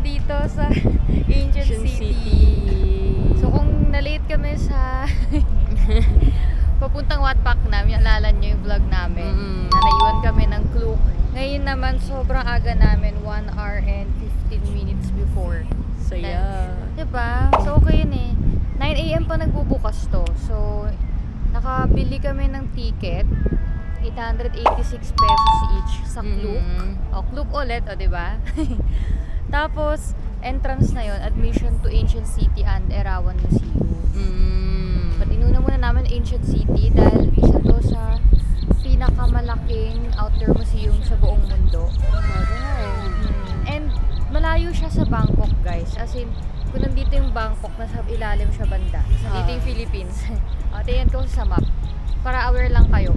dito sa Ancient City. So kung na-late kami sa papuntang Wat Paknam, alala nyo yung vlog namin. Na naiwan kami ng Klook. Ngayon naman sobrang aga namin, 1 hour and 15 minutes before. Saya. Diba? So okay yun eh. 9 AM pa nagbubukas to. So nakabili kami ng ticket. 886 pesos each sa Klook. O, Klook ulit, o diba? Tapos, entrance na yon, admission to Ancient City and Erawan Museum. But inuna muna namin Ancient City dahil isa to sa pinakamalaking outdoor museum sa buong mundo. And malayo siya sa Bangkok, guys. As in, kung nandito yung Bangkok, nasa ilalim siya banda. Nandito yung Philippines. O, tingnan ko sa map. Para aware lang kayo.